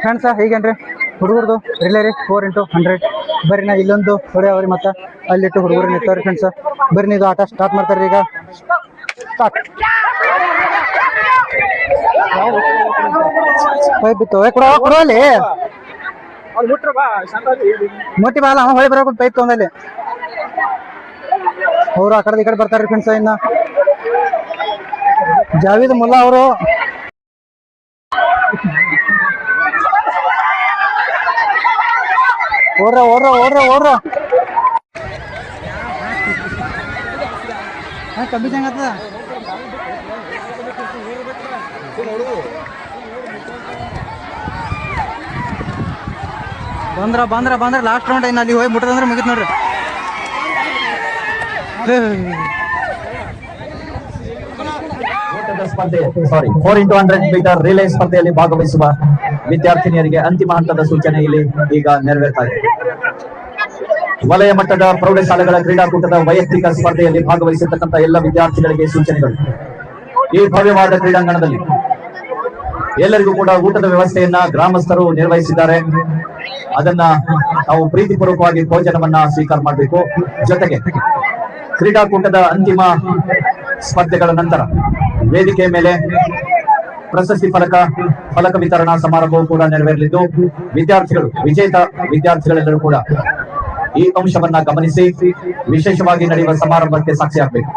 Friends ಹೀಗೇನ್ರಿ ಹುಡುಗರದು relay ರೀ 4x100 ಬರ್ರಿ ನಾ ಇಲ್ಲೊಂದು ಹೊಡೆ ಅವ್ರಿ ಮತ್ತೆ ಅಲ್ಲಿಟ್ಟು ಹುಡುಗರು ನಿಂತವ್ರಿ ಫ್ರೆಂಡ್ಸ ಬರ್ರಿ ಇದು ಆಟ ಸ್ಟಾರ್ಟ್ ಮಾಡ್ತಾರ್ರಿ ಈಗ ಸ್ಟಾರ್ಟ್ ಪೈಪ್ ಬಿತ್ತು ಕೊಡೋಲ್ಲಿ ಮೊಟ್ಟಿ ಬಾಲ ಅವ ಹೊಳೆ ಬರೋಕೆ ಪೈಪ್ ತೊಗೊಂಡಲ್ಲಿ ಅವರು ಆ ಕಡೆ ಈ ಕಡೆ ಬರ್ತಾರ್ರಿ ಫ್ರೆಂಡ್ಸ ಇನ್ನ ಜಾವೀದ್ ಮುಲ್ಲಾ ಅವರು ಓಡ್ರ ಕಮ್ಮಿ ಹೆಂಗದ ಬಂದ್ರ ಲಾಸ್ಟ್ ರೌಂಡ್ ಇನ್ನು ಅಲ್ಲಿ ಹೋಗಿ ಮುಟ್ಟದಂದ್ರೆ ಮುಗಿತ್ ನೋಡ್ರಿ ಸ್ಪರ್ಧೆ 4x100 ಮೀಟರ್ ರಿಲೇ ಸ್ಪರ್ಧೆಯಲ್ಲಿ ಭಾಗವಹಿಸುವ ವಿದ್ಯಾರ್ಥಿನಿಯರಿಗೆ ಅಂತಿಮ ಹಂತದ ಸೂಚನೆ ಇಲ್ಲಿ ಈಗ ನೆರವೇರ್ತಾ ಇದೆ. ವಲಯ ಮಟ್ಟದ ಪ್ರೌಢಶಾಲೆಗಳ ಕ್ರೀಡಾಕೂಟದ ವೈಯಕ್ತಿಕ ಸ್ಪರ್ಧೆಯಲ್ಲಿ ಭಾಗವಹಿಸಿರ್ತಕ್ಕಂಥ ಎಲ್ಲ ವಿದ್ಯಾರ್ಥಿಗಳಿಗೆ ಸೂಚನೆಗಳು. ಈ ಭವ್ಯವಾದ ಕ್ರೀಡಾಂಗಣದಲ್ಲಿ ಎಲ್ಲರಿಗೂ ಕೂಡ ಊಟದ ವ್ಯವಸ್ಥೆಯನ್ನ ಗ್ರಾಮಸ್ಥರು ನಿರ್ವಹಿಸಿದ್ದಾರೆ. ಅದನ್ನ ನಾವು ಪ್ರೀತಿಪೂರ್ವಕವಾಗಿ ಭೋಜನವನ್ನ ಸ್ವೀಕಾರ ಮಾಡಬೇಕು. ಜೊತೆಗೆ ಕ್ರೀಡಾಕೂಟದ ಅಂತಿಮ ಸ್ಪರ್ಧೆಗಳ ನಂತರ ವೇದಿಕೆ ಮೇಲೆ ಪ್ರಶಸ್ತಿ ಫಲಕ ವಿತರಣಾ ಸಮಾರಂಭವು ಕೂಡ ನೆರವೇರಲಿದ್ದು ವಿದ್ಯಾರ್ಥಿಗಳು ವಿಜೇತ ವಿದ್ಯಾರ್ಥಿಗಳೆಲ್ಲರೂ ಕೂಡ ಈ ಅಂಶವನ್ನ ಗಮನಿಸಿ ವಿಶೇಷವಾಗಿ ನಡೆಯುವ ಸಮಾರಂಭಕ್ಕೆ ಸಾಕ್ಷಿಯಾಗಬೇಕು.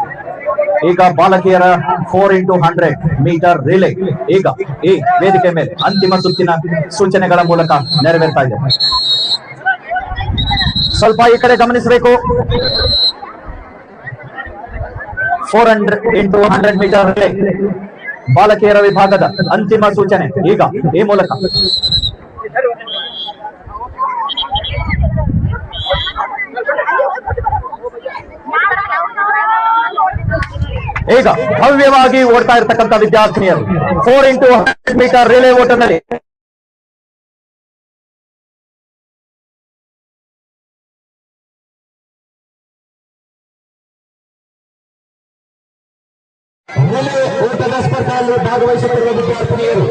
ಈಗ ಬಾಲಕಿಯರ 4x100 ಮೀಟರ್ ರಿಲೇ ಈಗ ಈ ವೇದಿಕೆ ಮೇಲೆ ಅಂತಿಮ ಸುತ್ತಿನ ಸೂಚನೆಗಳ ಮೂಲಕ ನೆರವೇರ್ತಾ ಇದೆ. ಸ್ವಲ್ಪ ಈ ಕಡೆ ಗಮನಿಸಬೇಕು. 4x100 ಮೀಟರ್ ರಿಲೇ ಬಾಲಕಿಯರ ವಿಭಾಗದ ಅಂತಿಮ ಸೂಚನೆ ಈಗ ಈ ಮೂಲಕ. ಈಗ ಭವ್ಯವಾಗಿ ಓಡ್ತಾ ಇರತಕ್ಕಂಥ ವಿದ್ಯಾರ್ಥಿನಿಯರು 4x100 ಮೀಟರ್ ರಿಲೇ ಓಟದಲ್ಲಿ ಓಟದ ಸ್ಪರ್ಧೆಯಲ್ಲಿ ಭಾಗವಹಿಸುತ್ತಿರುವ ವಿದ್ಯಾರ್ಥಿನಿಯರು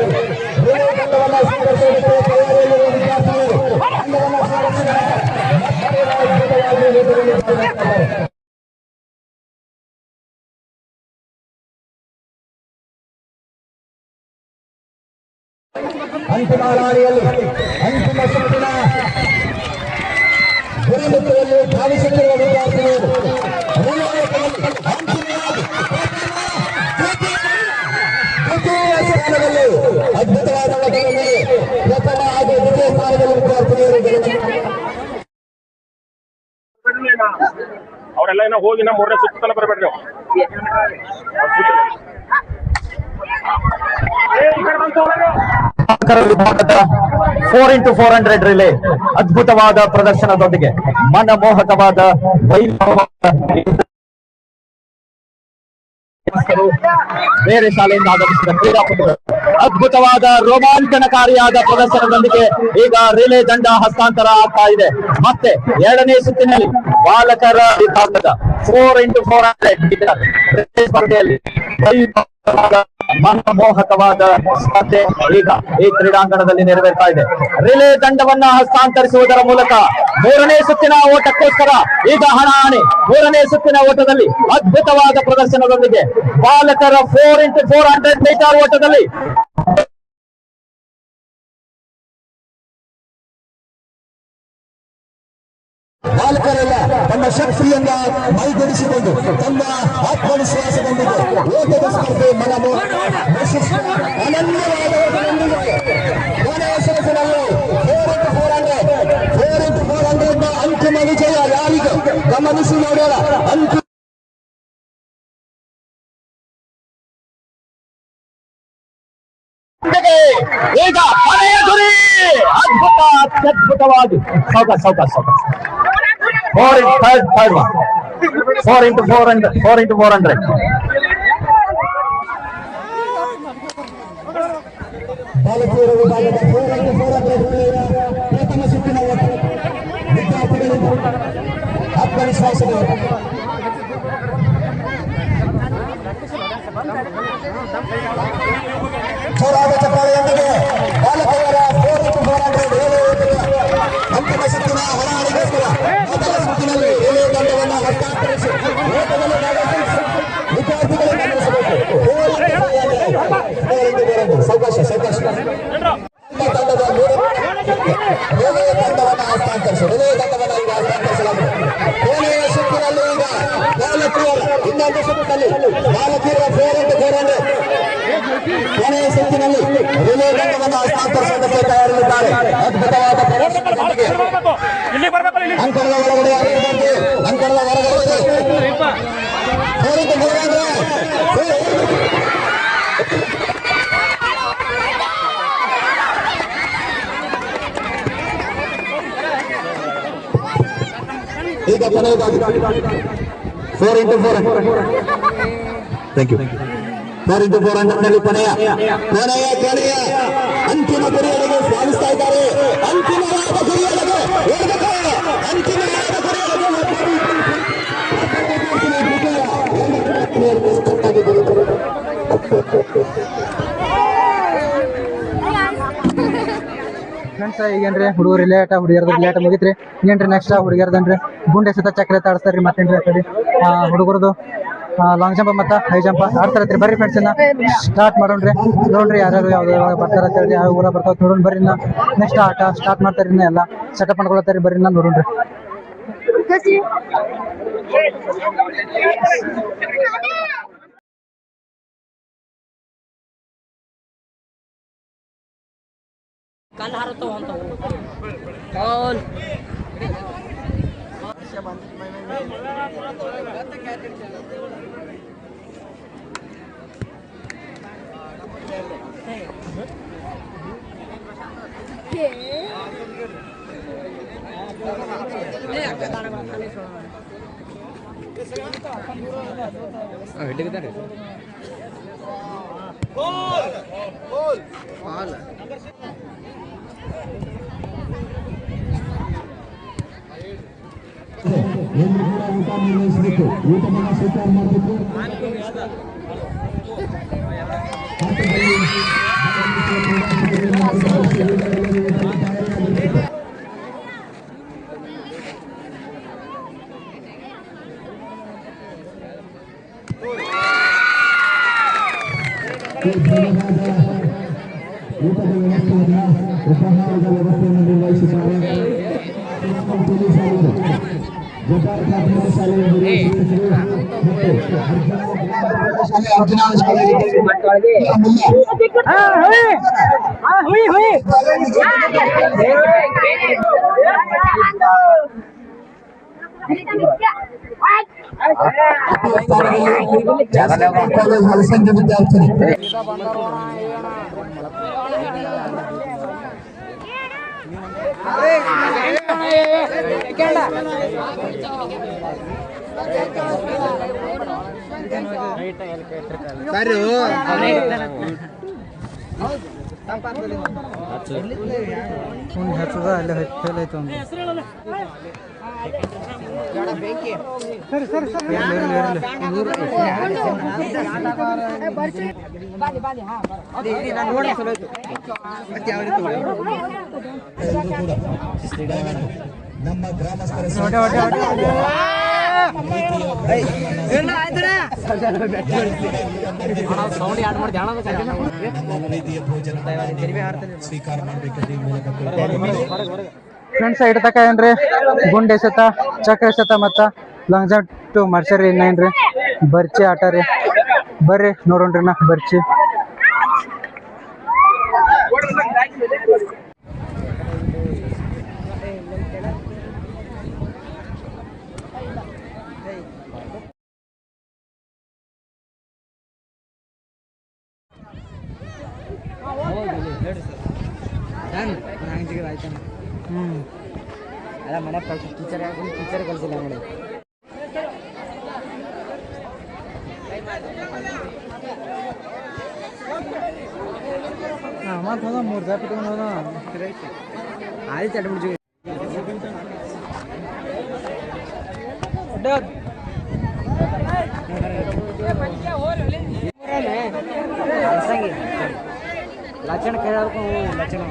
ಅಂತಿಮ ಲಾರಿಯಲ್ಲಿ ಅಂತಿಮ ಸುತ್ತಿನ ಗುರಿಮುಟ್ಟುವಲ್ಲಿ ಧಾವಿಸುತ್ತಿರುವ ವಿದ್ಯಾರ್ಥಿನಿಯರು ಅದ್ಭುತವಾದ ಪ್ರಥಮ ಹಾಗೂ ದ್ವಿತೀಯ ಸ್ಥಾನದಲ್ಲಿ ವಿದ್ಯಾರ್ಥಿನಿಯರು ಅವರೆಲ್ಲ ಏನೋ ಹೋಗಿ ನಮ್ಮ 3ನೇ ಸುತ್ತಲ ಬರಬೇಡ್ರಿ. ವಿಭಾಗದ 4x400 ರಿಲೇ ಅದ್ಭುತವಾದ ಪ್ರದರ್ಶನದೊಂದಿಗೆ ಮನಮೋಹಕವಾದ ಬೇರೆ ಶಾಲೆಯಿಂದ ಆಗಮಿಸಿದ ಕ್ರೀಡಾಪಟುಗಳು ಅದ್ಭುತವಾದ ರೋಮಾಂಚನಕಾರಿಯಾದ ಪ್ರದರ್ಶನದೊಂದಿಗೆ ಈಗ ರಿಲೇ ದಂಡ ಹಸ್ತಾಂತರ ಆಗ್ತಾ ಇದೆ. ಮತ್ತೆ 2ನೇ ಸುತ್ತಿನಲ್ಲಿ ಬಾಲಕರ ವಿಭಾಗದ 4x400 ಮೀಟರ್ ರಿಲೇ ಸ್ಪರ್ಧೆಯಲ್ಲಿ ಮನಮೋಹಕವಾದ ಸ್ಪರ್ಧೆ ಈಗ ಈ ಕ್ರೀಡಾಂಗಣದಲ್ಲಿ ನೆರವೇರ್ತಾ ಇದೆ. ರಿಲೇ ದಂಡವನ್ನ ಹಸ್ತಾಂತರಿಸುವುದರ ಮೂಲಕ 3ನೇ ಸುತ್ತಿನ ಓಟಕ್ಕೋಸ್ಕರ ಈಗ ಹಣಾಹಣಿ. 3ನೇ ಸುತ್ತಿನ ಓಟದಲ್ಲಿ ಅದ್ಭುತವಾದ ಪ್ರದರ್ಶನದೊಂದಿಗೆ ಬಾಲಕರ 4x400 ಮೀಟರ್ ಓಟದಲ್ಲಿ ಬಾಲಕರೆಲ್ಲ ತಮ್ಮ ಶಕ್ತಿಯನ್ನ ಮೈಗೂಡಿಸಿಕೊಂಡು ತಮ್ಮ ಆತ್ಮವಿಶ್ವಾಸದೊಂದಿಗೆ ಓಟದ ಸ್ಪರ್ಧೆ ಅನನ್ಯವಾದ ಅಂತಿಮ ವಿಜಯ ಯಾರಿಗೆ ಗಮನಿಸಿ ನೋಡೋಣ. ಈಗ ಕೊನೆಯ ಗುರಿ ಅತ್ಯದ್ಭುತವಾಗಿ ಸಾವಕಾಶ 4x400 ಬಾಲಕಿಯರ ವಿಭಾಗದ 4x400 ಪ್ರಥಮ ಸುತ್ತಿನ ವಿದ್ಯಾರ್ಥಿಗಳಿಂದ ಆತ್ಮವಿಶ್ವಾಸದ ಜೋರಾದ ಚಪ್ಪಾಳೆಯೊಂದಿಗೆ ಬಾಲಕಿಯರ 4x400 ಇನ್ನೊಂದು ಸುತ್ತಿನಲ್ಲಿ ಬಾಲಕಿಯರ 400 ಕೊನೆಯ ಸುತ್ತಿನಲ್ಲಿ ರಿಲೇ ದಂಡವನ್ನು ಹಸ್ತಾಂತರಿಸುವುದಕ್ಕೆ ತಯಾರಿದ್ದಾರೆ. ಅದ್ಭುತವಾದ ಪ್ರದರ್ಶನದೊಂದಿಗೆ ಇಲ್ಲಿ ಬರ್ಬೇಕು ಇಲ್ಲಿ ಅಂಕಣದ ಒಳಗಡೆ ಆಗಿರುವಂತೆ ಅಂಕಣದ ಹೊರಗಡೆ ಈಗ ಕೊನೆಯದಾಗಿ 4x4 ಥ್ಯಾಂಕ್ ಯು 4x400 ನಲ್ಲಿ ಕೊನೆಯ ಅಂತಿಮ ಗುರಿಯೊಳಗೆ ಸಾಗಿಸ್ತಾ ಇದ್ದಾರೆ. ಅಂತಿಮವಾದ ಗುರಿಯೊಳಗೆ ಅಂತಿಮವಾದ ಫ್ರೆಂಡ್ಸ್ ಈಗೇನ್ರಿ ಹುಡುಗರು ಲೇಟ ಹುಡುಗಿಯರ್ದು ಲೇಟ್ ಮುಗಿತ್ರಿ. ಏನ್ರಿ ನೆಕ್ಸ್ಟ್ ಹುಡುಗಿಯರ್ದನ್ರಿ ಗುಂಡೆ ಸತ ಚಕ್ರ ಆಡಿಸ್ತಾರ್ರಿ. ಮತ್ತೇನ್ರಿ ಆ ಕಡೆ ಹುಡುಗರದು ಲಾಂಗ್ ಜಂಪ್ ಮತ್ತು ಹೈ ಜಂಪ್ ಆಡ್ತಾರತ್ರಿ. ಬರ್ರಿ ಫ್ರೆಂಡ್ಸ್ ಇನ್ನ ಸ್ಟಾರ್ಟ್ ಮಾಡೋಣ್ರಿ. ನೋಡ್ರಿ ಯಾರ್ಯಾರು ಯಾವ್ದು ಬರ್ತಾರ ಹೇಳಿ ಯಾವ ಊರ ಬರ್ತಾವ ನೋಡೋಣ. ಬರ್ರಿ ಇನ್ನ ನೆಕ್ಸ್ಟ್ ಆಟ ಸ್ಟಾರ್ಟ್ ಮಾಡ್ತಾರ. ಇನ್ನ ಎಲ್ಲ ಸೆಟಪ್ ಮಾಡ್ಕೊಳತ್ತಾರಿ. ಬರ್ರಿ ಇನ್ನ ನೋಡೋಣ್ರಿ. कल हारो तो हम तो कल ಊಟ ನಿರ್ವಹಿಸಬೇಕು. ಊಟವನ್ನು ಸ್ವೀಕಾರ ಮಾಡಬೇಕು. ಊಟದ ವ್ಯವಸ್ಥೆಯನ್ನು ಉಪಹಾರದ ವ್ಯವಸ್ಥೆಯನ್ನು ನಿರ್ವಹಿಸಿದ್ದಾರೆ. ಸಂಖ್ಯೆ ವಿದ್ಯಾರ್ಥಿ ಹೆಚ್ಚದ ಅಲ್ಲಿ ಫೇಲ್ ಆಯ್ತು ಒಂದು. ಸರಿ ಸರಿ ಸರಿ ನಮ್ಮ ಗ್ರಾಮಸ್ಥರ ಸ್ವೀಕಾರ ಫ್ರೆಂಡ್ಸ್ ಇಡ್ತಕ್ಕ ಏನ್ರಿ ಗುಂಡ್ ಎಸೆತ ಚಕ್ರ ಎಸೆತ ಮತ್ತ ಲಾಂಗ್ ಜಂಪ್ ಮಾಡ್ಸ್ಯಾರಿ. ಇನ್ನೇನ್ರಿ ಬರ್ಚಿ ಆಟ ರೀ. ಬರ್ರಿ ನೋಡೋಣ್ರಿ ನಾ ಬರ್ಚಿ. ಅಲ್ಲ ಮನೆ ಟೀಚರ್ ಕಲಿಸಿಲ್ಲ ನೋಡಿ. ಮತ್ತೆ ಹೋದ 3 ಜಾಪ್ ಇಟ್ಕೊಂಡು ಹೋದ ಆಯ್ತು ಅಡ್ಬಿಡ್ತೀವಿ. ಲಕ್ಷಣ ಕೇಳಬೇಕು ಲಕ್ಷಣ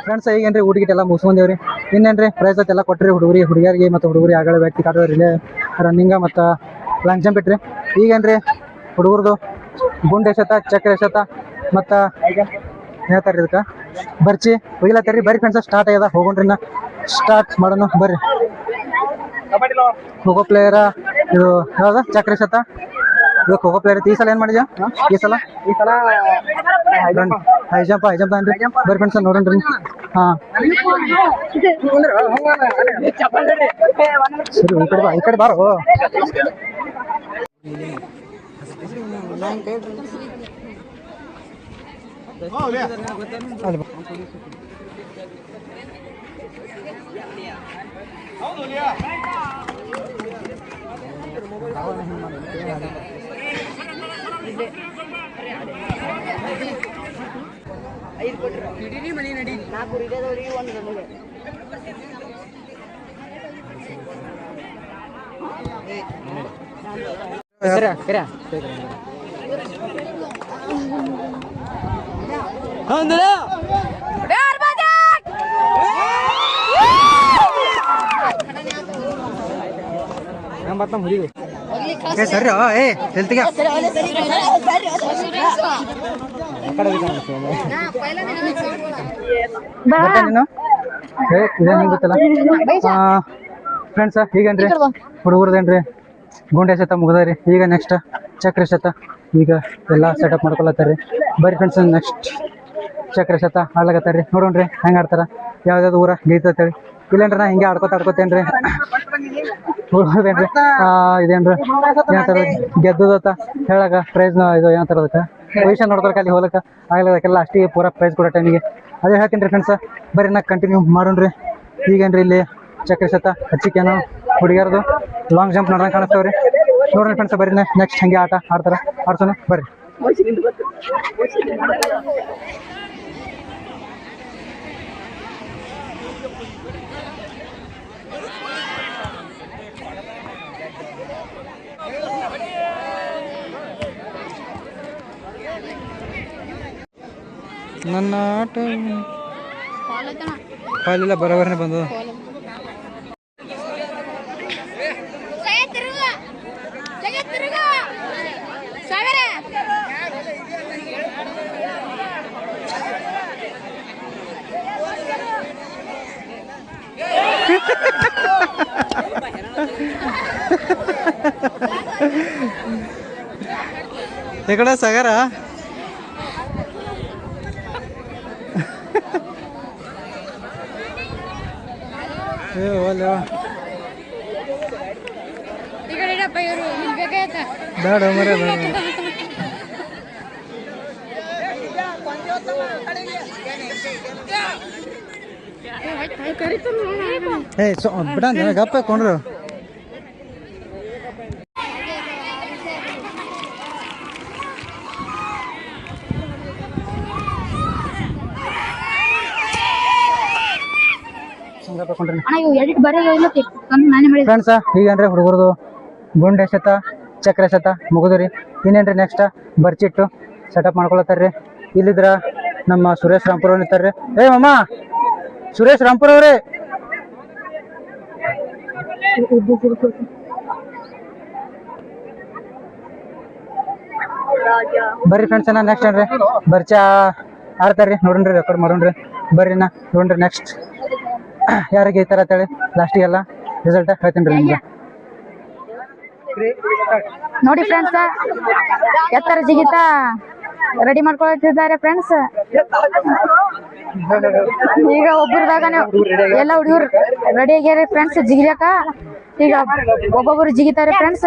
ಫ್ರೆಂಡ್ಸ್ ಈಗೇನ್ರಿ ಊಟಗಿಟ್ಟು ಎಲ್ಲ ಮುಗಿಸ್ಕೊಂಡೇವ್ರಿ. ಇನ್ನೇನ್ರಿ ಪ್ರೈಸ್ ಎಲ್ಲ ಕೊಟ್ರಿ ಹುಡುಗರಿಗೆ ಮತ್ತು ಹುಡುಗರಿ ಆಗಳ ವ್ಯಕ್ತಿ ಕಾಟೋ ರಿಲೇ ರನ್ನಿಂಗ ಮತ್ತು ಲಾಂಗ್ ಜಂಪ್ ಇಟ್ರಿ. ಈಗೇನ್ರಿ ಹುಡುಗರದು ಗುಂಡ್ ಎಸೆತ, ಚಕ್ರ ಎಸೆತ ಮತ್ತು ಹೇಳ್ತಾರೆ ಇದಕ್ಕೆ ಬರ್ಚಿ ಒಯ್ಲತ್ತರಿ. ಬರ್ರಿ ಫ್ರೆಂಡ್ಸ್ ಸ್ಟಾರ್ಟ್ ಆಗ್ಯದ, ಹೋಗೋಣ್ರಿ ನಾ ಸ್ಟಾರ್ಟ್ ಮಾಡೋಣ ಬರ್ರಿ. ಖೋಖೋ ಪ್ಲೇಯರ ಇದು ಯಾವ್ದು ಚಕ್ರ ಎಸೆತ, ಇದು ಖೋಖೋ ಪ್ಲೇಯರ್. ಈ ಸಲ ಏನು ಮಾಡಿದ್ಯಾ? ಈ ಸಲ ಹೈ ಜಂಪ್ ಅನ್ರಿ. ಬರ್ರಿ ಫ್ರೆಂಡ್ಸ್ ನೋಡೋಣ್ರಿ. ಹಾಂ ಸರಿ, ಈ ಕಡೆ ಬಾರೋ. ಸರಿ ಹೆಲ್ತಿಗೆ ನೀನು ಇದೇನು ಗೊತ್ತಲ್ಲ ಫ್ರೆಂಡ್ಸ್. ಈಗೇನ್ರಿ ಹುಡುಗರದೇನ್ರಿ ಗುಂಡೆ ಎಸೆತ ಮುಗ್ದರಿ. ಈಗ ನೆಕ್ಸ್ಟ್ ಚಕ್ರ ಎಸೆತ ಈಗ ಎಲ್ಲ ಸೆಟಪ್ ಮಾಡ್ಕೊಳತ್ತಾರ್ರಿ. ಬರ್ರಿ ಫ್ರೆಂಡ್ಸ್ ನೆಕ್ಸ್ಟ್ ಚಕ್ರ ಎಸೆತ ಆಡ್ಲಾಕತ್ತಾರ್ರಿ. ನೋಡೋಣ್ರಿ ಹೆಂಗೆ ಆಡ್ತಾರ, ಯಾವ್ದಾವ್ದು ಊರ ಗೆಲ್ತೇಳಿ. ಇಲ್ಲೇನ್ರಿ ನಾ ಹಿಂಗೆ ಆಡ್ಕೋತೇನ್ರಿ ಹುಡುಗದೇನ್ರಿ ಇದೇನ್ರಿ ಏನಂತಾರ ಗೆದ್ದದತ್ತ ಹೇಳಕ ಪ್ರೈಸ್ನ ಇದು ಏನಂತಾರ ಅದಕ್ಕೆ ಪೊಸಿಷನ್ ನೋಡ್ಕೊಳಕ್ಕೆ ಅಲ್ಲಿ ಹೋಲಕ್ಕೆ ಆಗ್ಲದಕ್ಕೆಲ್ಲ ಅಷ್ಟಿಗೆ ಪೂರ ಪ್ರೈಸ್ ಕೊಡೋ ಟೈಮಿಗೆ ಅದೇ ಹೇಳ್ತೀನಿ ರೀ ಫ್ರೆಂಡ್ಸ್. ಬರ್ರಿ ನಾ ಕಂಟಿನ್ಯೂ ಮಾಡೋಣ್ರಿ. ಈಗೇನ್ರಿ ಇಲ್ಲಿ ಚಕ್ರ ಎಸೆತ ಹಚ್ಚಿಕೇನೋ ಹುಡುಗಿಯರದು ಲಾಂಗ್ ಜಂಪ್ ನೋಡೋಣ ಕಾಣಿಸ್ತಾವ್ರಿ. ನೋಡ್ರಿ ಫ್ರೆಂಡ್ಸ್ ಬರ್ರಿ ನೆಕ್ಸ್ಟ್ ಹಂಗೆ ಆಡ್ಸೋಣ ಬರ್ರಿ. ನನ್ನ ಆಟ ಕಾಲಿಲ್ಲ ಬರೋಬರನೇ ಬಂದು ఇక్కడ సగరా ಬೇಡ ಮರ ಬಿಡ ಗಪ್ಪ ಕೊಂಡ್ರು. ಫ್ರೆಂಡ್ಸ್ ಈಗೇನ್ರಿ ಹುಡುಗರದು ಗುಂಡ್ ಎಸೆತ ಚಕ್ರ ಎಸೆತ ಮುಗಿದ್ರಿ. ಇನ್ನೇನ್ರಿ ನೆಕ್ಸ್ಟ್ ಬರ್ಚಿಟ್ಟು ಸೆಟಪ್ ಮಾಡ್ಕೊಳತ್ತಾರ್ರಿ. ಇಲ್ಲಿದ್ರ ನಮ್ಮ ಸುರೇಶ್ ರಾಂಪುರ್ ಅವ್ರು ನಿಂತಾರ್ರಿ. ಮಮ್ಮ ಸುರೇಶ್ ರಾಂಪುರ್ ಅವ್ರಿ ಬರ್ರಿ ಫ್ರೆಂಡ್ಸ್. ನೆಕ್ಸ್ಟ್ ಏನ್ರಿ ಬರ್ಚ ಆಡ್ತಾರ್ರಿ. ನೋಡೋಣ್ರಿ ರೆಕಾರ್ಡ್ ಮಾಡೋಣ್ರಿ. ಬರ್ರಿ ನಾ ನೋಡ್ರಿ ನೆಕ್ಸ್ಟ್ ಯಾರಿಗೆ ಈ ಥರ ಅಂತೇಳಿ ಲಾಸ್ಟಿಗೆಲ್ಲ ರಿಸಲ್ಟ್ ಹೇಳ್ತೀನಿ ರೀ ನಿಮ್ಗೆ. ನೋಡಿ ಫ್ರೆಂಡ್ಸ್ ಎತ್ತರ ಜಿಗಿತ ರೆಡಿ ಮಾಡ್ಕೊಳ್ತಿದ್ದಾರೆ ಫ್ರೆಂಡ್ಸ್. ಈಗ ಒಬ್ಬರದಾಗನೇ ಎಲ್ಲ ಹುಡುಗರು ರೆಡಿ ಆಗ್ಯಾರ ಫ್ರೆಂಡ್ಸ್ ಜಿಗಿಲಕ. ಈಗ ಒಬ್ಬೊಬ್ರು ಜಿಗಿತಾರೆ ಫ್ರೆಂಡ್ಸ್.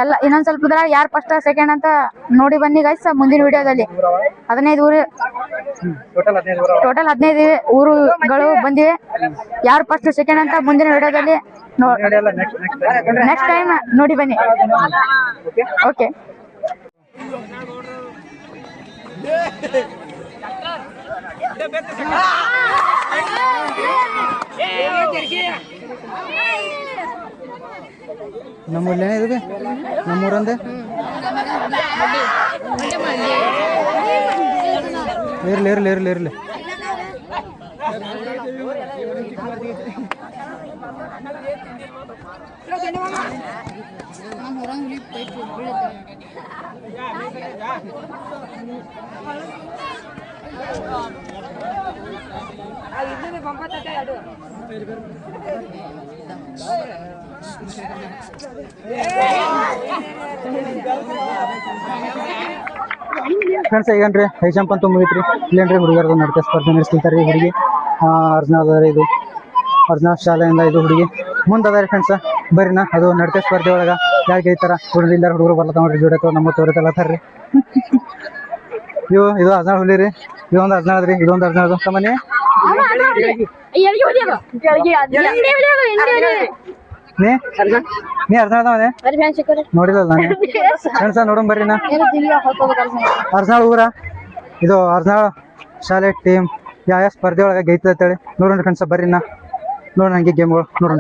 ಎಲ್ಲ ಇನ್ನೊಂದ್ ಸ್ವಲ್ಪದ್ರಾಗ ಯಾರು ಫಸ್ಟ್ ಸೆಕೆಂಡ್ ಅಂತ ನೋಡಿ ಬನ್ನಿ ಗೈಸ್. ಮುಂದಿನ ವಿಡಿಯೋದಲ್ಲಿ 15 ಊರು ಟೋಟಲ್ 15 ಊರುಗಳು ಬಂದಿವೆ. ಯಾರು ಫಸ್ಟ್ ಸೆಕೆಂಡ್ ಅಂತ ಮುಂದಿನ ವಿಡಿಯೋದಲ್ಲಿ ನೆಕ್ಸ್ಟ್ ಟೈಮ್ ನೋಡಿ ಬನ್ನಿ. ಓಕೆ ನಮ್ಮೂರ್ಲೇನೆ ಇದು ನಮ್ಮೂರಂದೆ ಇರ್ಲಿ ಫ್ರೆಂಡ್ಸ್ ಈಗನ್ರಿ ಹೈ ಜಂಪ್ ಅಂತೂ ಮುಗಿತ್ರಿ ಇಲ್ಲೇನ್ರಿ ಹುಡುಗರದು ನಡತೆ ಸ್ಪರ್ಧೆ ನಡೆಸ್ತಿರ್ತಾರೆ ಹುಡುಗಿ ಅರ್ಜುನ ಇದು ಅರ್ಜುನ ಶಾಲೆಯಿಂದ ಇದು ಹುಡುಗಿ ಮುಂದೆ ಅದಾರಿ ಫ್ರೆಂಡ್ಸ್ ಬರ್ರಿನ ಅದು ನಡತೆ ಸ್ಪರ್ಧೆ ಒಳಗ ಯಾರು ಗೈತಾರ ಹುಡುಗರು ಹುಡುಗರು ಬರ್ಲತ್ತಾವ್ರಿ ಜೋಡಕ್ಕೆ ನಮ್ಮ ತೋರಿತಲ್ಲತ್ತಾರ್ರಿ ಇದು ಹದಿನಾರು ಹುಲಿ ರೀ ಇದೊಂದು ಹದಿನಾರು ಅದ್ರಿ ಇದೊಂದು ಹದಿನಾರು ತಮ್ಮನೆ ನೀ ಹದಿನಾರು ನೋಡಿಲ್ಲ ನಾನು ಫ್ರೆಂಡ್ಸ ನೋಡೋಣ ಬರ್ರಿ ನಾ ಹರ್ನಾಳ್ ಊರ ಇದು ಹರ್ನಾಳ್ ಶಾಲೆ ಟೀಮ್ ಯಾವ ಸ್ಪರ್ಧೆ ಒಳಗೆ ಗೈತದ ಅಂತೇಳಿ ನೋಡೋಣ ಫ್ರೆಂಡ್ಸ ಬರ್ರಿ ನಾ ನೋಡೋಣ ಹಂಗೆ ಗೇಮ್ಗಳು ನೋಡೋಣ.